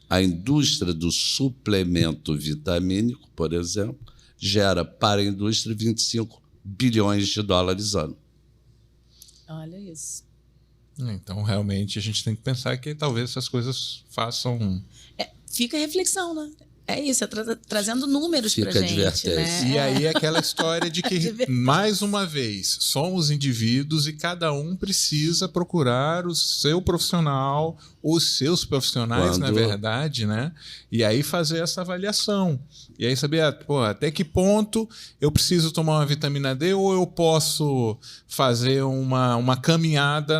a indústria do suplemento vitamínico, por exemplo, gera para a indústria 25 bilhões de dólares ano. Olha isso. Então, realmente, a gente tem que pensar que talvez essas coisas façam... Fica a reflexão, né? É isso, trazendo números para a gente. Né? E aí aquela história de que, mais uma vez, somos indivíduos e cada um precisa procurar o seu profissional, os seus profissionais, na verdade, né? E aí fazer essa avaliação. E aí saber até que ponto eu preciso tomar uma vitamina D ou eu posso fazer uma caminhada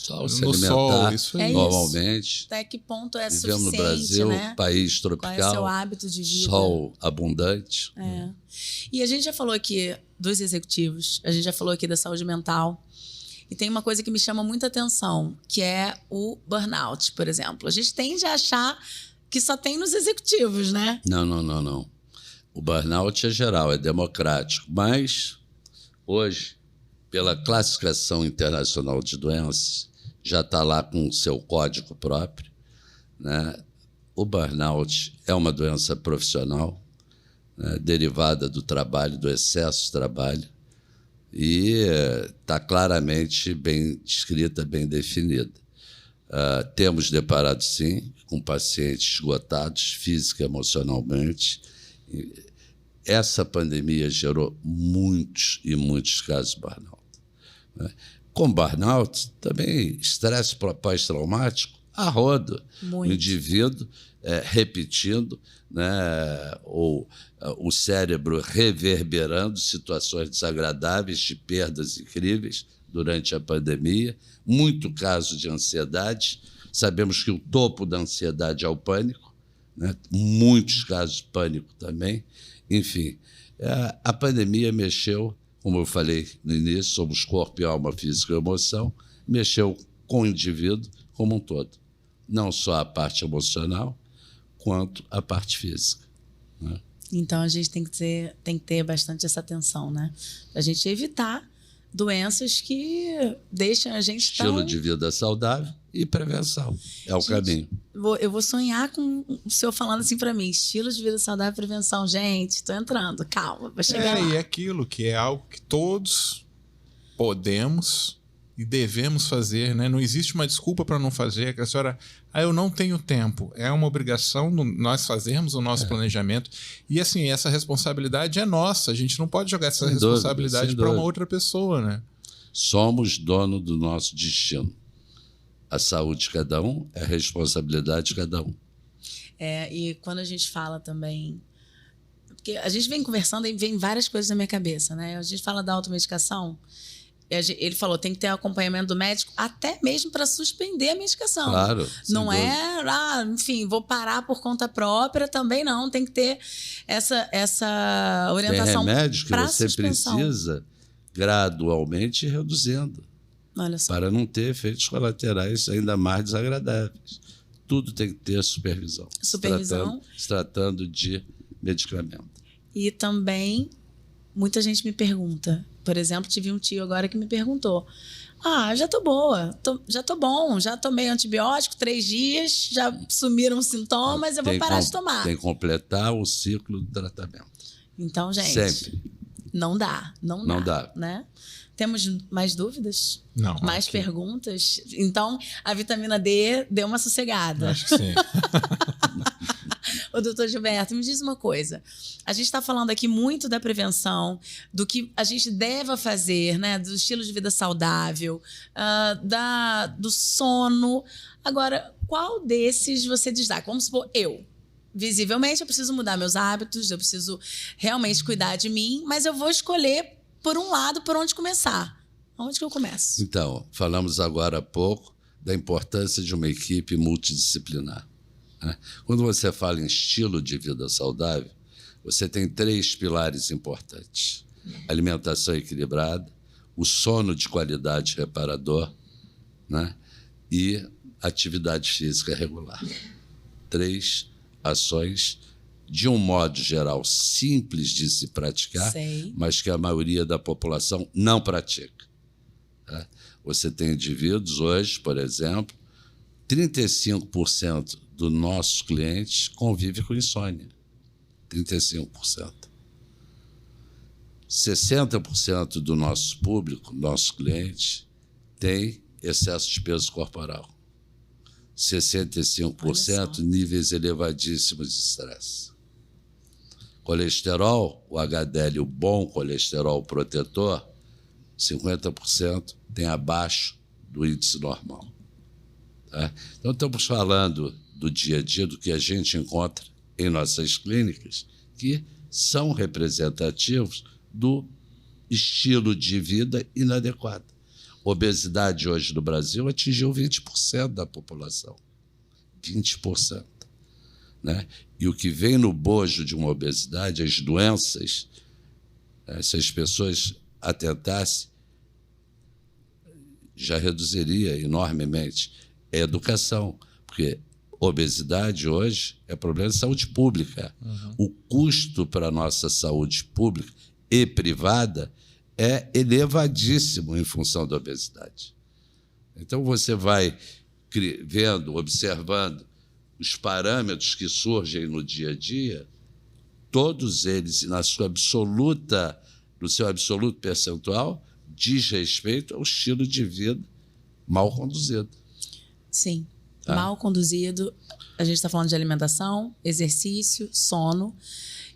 Sol, se no alimentar sol, isso aí. normalmente. Até que ponto é Vivemos suficiente, no Brasil, né? país Qual tropical. é o seu hábito de vida? Sol abundante. É. E a gente já falou aqui dos executivos, a gente já falou aqui da saúde mental. E tem uma coisa que me chama muita atenção, que é o burnout, por exemplo. A gente tende a achar que só tem nos executivos, né? Não. O burnout é geral, é democrático. Mas, hoje, pela classificação internacional de doenças, já está lá com o seu código próprio, né? O burnout é uma doença profissional, né, derivada do trabalho, do excesso de trabalho, e está claramente bem descrita, bem definida. Temos deparado, sim, com pacientes esgotados, física e emocionalmente. Essa pandemia gerou muitos e muitos casos de burnout, né? Com burnout, também estresse pós-traumático, a rodo. Muito. O indivíduo repetindo, né, ou o cérebro reverberando situações desagradáveis de perdas incríveis durante a pandemia, muito caso de ansiedade. Sabemos que o topo da ansiedade é o pânico, né? Muitos casos de pânico também. Enfim, a pandemia mexeu, como eu falei no início, somos corpo e alma, física e emoção, mexeu com o indivíduo como um todo. Não só a parte emocional, quanto a parte física, né? Então, a gente tem que ter bastante essa atenção, né? A gente evitar doenças que deixam a gente Estilo de vida saudável e prevenção. É o caminho. Eu vou sonhar com o senhor falando assim para mim, estilo de vida saudável e prevenção. Gente, tô entrando, calma, vou chegar lá. E é aquilo que é algo que todos podemos e devemos fazer, né? Não existe uma desculpa para não fazer. Que a senhora, eu não tenho tempo. É uma obrigação nós fazermos o nosso planejamento. E assim, essa responsabilidade é nossa. A gente não pode jogar essa responsabilidade para uma outra pessoa, né? Somos dono do nosso destino. A saúde de cada um é a responsabilidade de cada um. E quando a gente fala também... Porque a gente vem conversando e vem várias coisas na minha cabeça, né? A gente fala da automedicação. Ele falou, tem que ter acompanhamento do médico até mesmo para suspender a medicação. Claro. Não enfim, vou parar por conta própria, também não. Tem que ter essa orientação. Tem remédio que você suspensão. precisa gradualmente ir reduzindo. Olha só. Para não ter efeitos colaterais ainda mais desagradáveis. Tudo tem que ter supervisão. Supervisão. Se tratando de medicamento. E também, muita gente me pergunta. Por exemplo, tive um tio agora que me perguntou: já tô boa, já tô bom, já tomei antibiótico 3 dias, já sumiram os sintomas, eu vou parar de tomar. Tem que completar o ciclo do tratamento. Então, gente, sempre. Não dá. Né? Temos mais dúvidas? Não. Mais perguntas? Então, a vitamina D deu uma sossegada. Acho que sim. Ô, doutor Gilberto, me diz uma coisa. A gente está falando aqui muito da prevenção, do que a gente deve fazer, né? Do estilo de vida saudável, do sono. Agora, qual desses você destaca? Vamos supor, visivelmente, eu preciso mudar meus hábitos, eu preciso realmente cuidar de mim, mas eu vou escolher, por um lado, por onde começar. Onde que eu começo? Então, falamos agora há pouco da importância de uma equipe multidisciplinar. Quando você fala em estilo de vida saudável, você tem 3 pilares importantes: alimentação equilibrada, o sono de qualidade reparador, né, e atividade física regular. 3 ações, de um modo geral, simples de se praticar, mas que a maioria da população não pratica. Você tem indivíduos hoje, por exemplo, 35% dos nossos clientes convivem com insônia. 35%. 60% do nosso público, nossos clientes, tem excesso de peso corporal. 65% níveis elevadíssimos de estresse. Colesterol, o HDL, o bom colesterol protetor, 50% tem abaixo do índice normal. Tá? Então, estamos falando do dia a dia, do que a gente encontra em nossas clínicas, que são representativos do estilo de vida inadequado. Obesidade hoje no Brasil atingiu 20% da população. 20%. Né? E o que vem no bojo de uma obesidade, as doenças, se as pessoas atentassem, já reduziria enormemente. É educação, porque obesidade hoje é problema de saúde pública. O custo para a nossa saúde pública e privada é elevadíssimo em função da obesidade. Então, você vai vendo, observando os parâmetros que surgem no dia a dia, todos eles, no seu absoluto percentual, diz respeito ao estilo de vida mal conduzido. Sim, mal conduzido. A gente está falando de alimentação, exercício, sono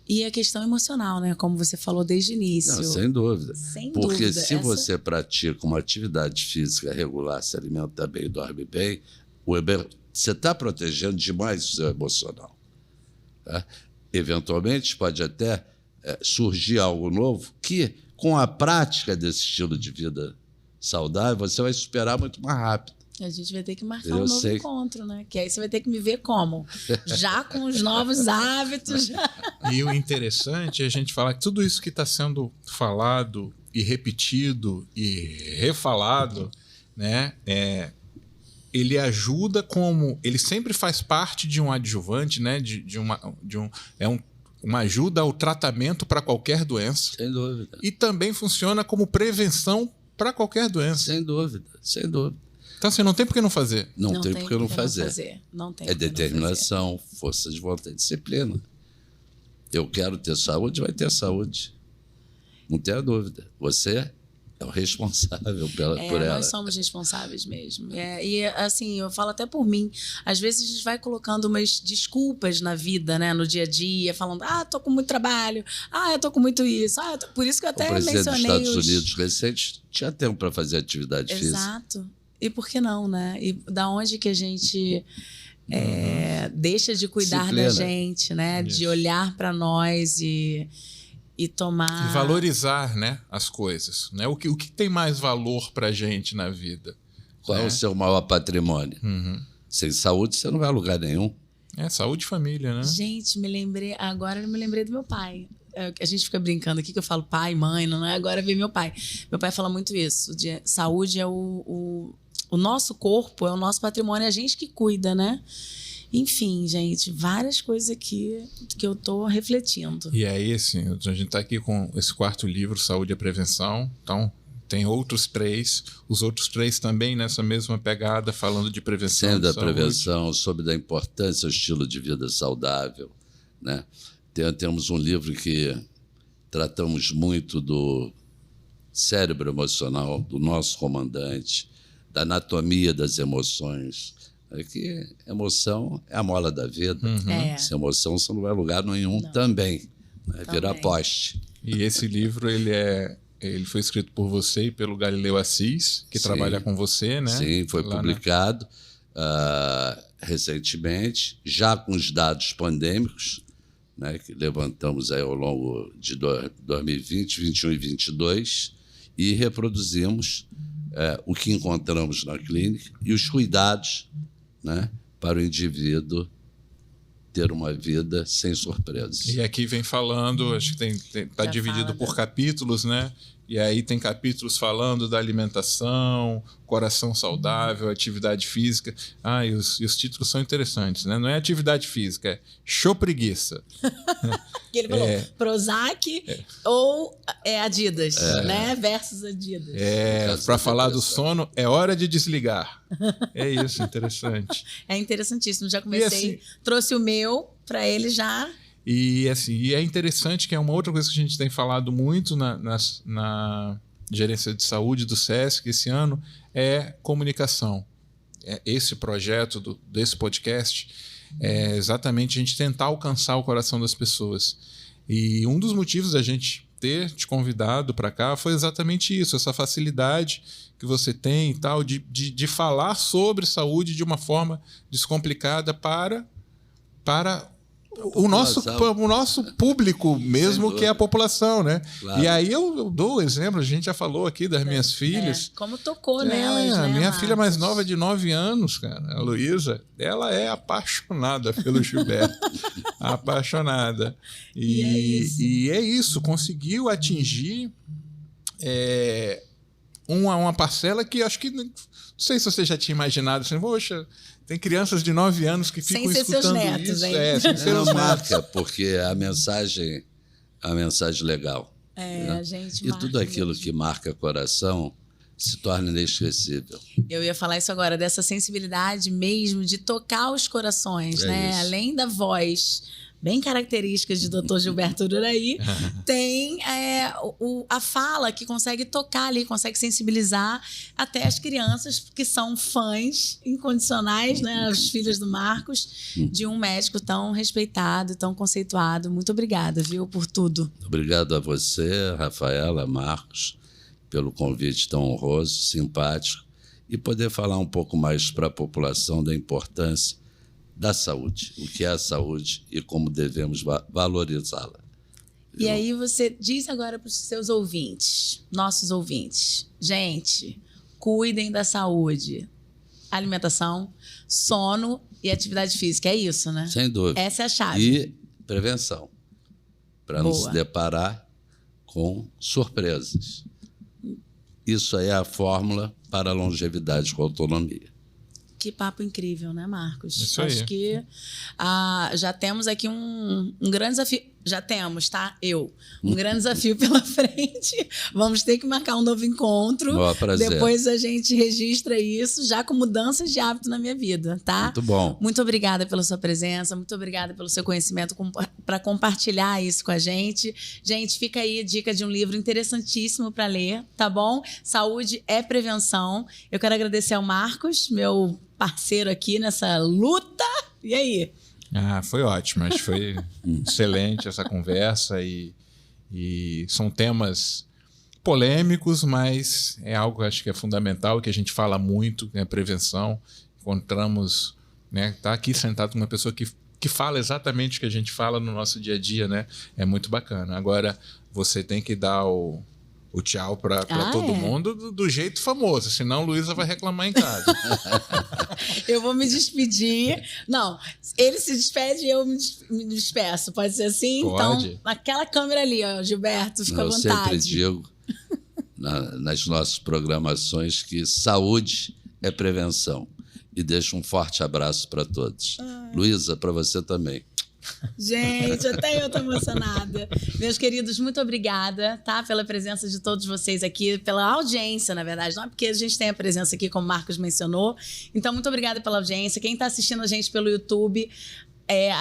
e a questão emocional, né? Como você falou desde o início. Não, sem dúvida. Sem Porque dúvida. se você pratica uma atividade física regular, se alimenta bem, dorme bem, você está protegendo demais o seu emocional. Tá? Eventualmente, pode até surgir algo novo que, com a prática desse estilo de vida saudável, você vai superar muito mais rápido. A gente vai ter que marcar um novo encontro, né? Que aí você vai ter que me ver como? Já com os novos hábitos. E o interessante é a gente falar que tudo isso que está sendo falado e repetido e refalado, né? Ele ajuda como... Ele sempre faz parte de um adjuvante, né? Uma ajuda ao tratamento para qualquer doença. Sem dúvida. E também funciona como prevenção para qualquer doença. Sem dúvida, sem dúvida. Então, assim, não tem por que não fazer. Não tem por que não fazer. Não tem é determinação, força de vontade, disciplina. Eu quero ter saúde, vai ter saúde. Não tenha dúvida. Você é o responsável por ela. Nós somos responsáveis mesmo. E, assim, eu falo até por mim. Às vezes a gente vai colocando umas desculpas na vida, né, no dia a dia, falando, tô com muito trabalho, eu tô com muito isso. Por isso que eu até mencionei... O presidente dos Estados Unidos recente tinha tempo para fazer atividade física. Exato. E por que não, né? E da onde que a gente deixa de cuidar disciplina da gente, né? Isso. De olhar para nós e tomar... E valorizar, né, as coisas. Né? O que tem mais valor para a gente na vida? Qual é o seu maior patrimônio? Sem saúde, você não vai a lugar nenhum. Saúde e família, né? Gente, agora eu me lembrei do meu pai. A gente fica brincando aqui que eu falo pai, mãe, não é? Agora vem meu pai. Meu pai fala muito isso. Saúde é o nosso corpo, é o nosso patrimônio, é a gente que cuida, né? Enfim, gente, várias coisas aqui que eu tô refletindo. E aí, assim, a gente está aqui com esse 4º livro, Saúde e Prevenção. Então, tem outros 3. Os outros 3 também nessa mesma pegada, falando de prevenção. Sendo a prevenção, sobre a importância do estilo de vida saudável, né? Temos um livro que tratamos muito do cérebro emocional, do nosso comandante, da anatomia das emoções. Que emoção é a mola da vida. Sem emoção, você não vai a lugar nenhum também. Né? Vira poste. E esse livro, ele foi escrito por você e pelo Galileu Assis, que trabalha com você, né? Sim, foi publicado recentemente, já com os dados pandêmicos, né, que levantamos aí ao longo de 2020, 2021 e 2022, e reproduzimos o que encontramos na clínica e os cuidados, né, para o indivíduo ter uma vida sem surpresas. E aqui vem falando, acho que está dividido por capítulos, né? E aí tem capítulos falando da alimentação, coração saudável, atividade física. E os títulos são interessantes, né? Não é atividade física, é show preguiça. Ele falou Prozac ou Adidas, né? Versus Adidas. Para falar do sono, é hora de desligar. É isso, interessante. É interessantíssimo. Já comecei, trouxe o meu para ele já... E é interessante que é uma outra coisa que a gente tem falado muito na gerência de saúde do SESC esse ano, é comunicação. Esse projeto desse podcast é exatamente a gente tentar alcançar o coração das pessoas. E um dos motivos da gente ter te convidado para cá foi exatamente isso, essa facilidade que você tem e tal, de falar sobre saúde de uma forma descomplicada para o nosso público mesmo, que é a população, né? Claro. E aí eu dou o exemplo, a gente já falou aqui das minhas filhas. Como tocou nelas, né? A minha filha mais nova de 9 anos, cara, a Luísa, ela é apaixonada pelo Gilberto. Apaixonada. E é isso, conseguiu atingir uma parcela que acho que... Não sei se você já tinha imaginado, assim, poxa... Tem crianças de 9 anos que ficam escutando seus netos, isso. Sem ser não marca, porque a mensagem legal. A gente e tudo aquilo mesmo que marca coração se torna inesquecível. Eu ia falar isso agora, dessa sensibilidade mesmo de tocar os corações, né? Isso. Além da voz bem características de Dr. Gilberto Urduraí, tem a fala que consegue tocar ali, consegue sensibilizar até as crianças que são fãs incondicionais, né, as filhas do Marcos, de um médico tão respeitado, tão conceituado. Muito obrigada, viu, por tudo. Obrigado a você, Rafaela, Marcos, pelo convite tão honroso, simpático, e poder falar um pouco mais para a população da importância da saúde, o que é a saúde e como devemos valorizá-la. E aí você diz agora para os seus ouvintes, nossos ouvintes, gente, cuidem da saúde, alimentação, sono e atividade física, é isso, né? Sem dúvida. Essa é a chave. E prevenção, para não se deparar com surpresas. Isso aí é a fórmula para a longevidade com autonomia. Que papo incrível, né, Marcos? Isso aí. Acho que já temos aqui um grande desafio. Já temos, tá? Um grande desafio pela frente. Vamos ter que marcar um novo encontro. Boa, prazer. Depois a gente registra isso, já com mudanças de hábito na minha vida, tá? Muito bom. Muito obrigada pela sua presença, muito obrigada pelo seu conhecimento para compartilhar isso com a gente. Gente, fica aí a dica de um livro interessantíssimo para ler, tá bom? Saúde é prevenção. Eu quero agradecer ao Marcos, meu parceiro aqui nessa luta. E aí? Foi ótimo, acho que foi excelente essa conversa e são temas polêmicos, mas é algo que acho que é fundamental, que a gente fala muito, né, prevenção. Encontramos, né, tá aqui sentado com uma pessoa que fala exatamente o que a gente fala no nosso dia a dia, né? É muito bacana. Agora, você tem que dar o tchau para todo mundo do jeito famoso, senão Luísa vai reclamar em casa. Eu vou me despedir. Não, ele se despede e eu me despeço. Pode ser assim? Pode. Então, naquela câmera ali, ó, Gilberto, fica à vontade. Eu sempre digo nas nossas programações que saúde é prevenção. E deixo um forte abraço para todos. Luísa, para você também. Gente, até eu tô emocionada. Meus queridos, muito obrigada, tá? Pela presença de todos vocês aqui, pela audiência, na verdade. Não é porque a gente tem a presença aqui, como o Marcos mencionou. Então, muito obrigada pela audiência. Quem tá assistindo a gente pelo YouTube,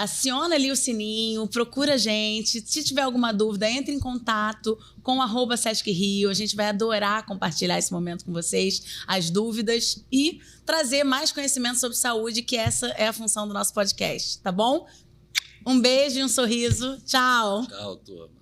aciona ali o sininho, procura a gente. Se tiver alguma dúvida, entre em contato com @SescRio. A gente vai adorar compartilhar esse momento com vocês, as dúvidas e trazer mais conhecimento sobre saúde, que essa é a função do nosso podcast, tá bom? Um beijo e um sorriso. Tchau. Tchau, turma.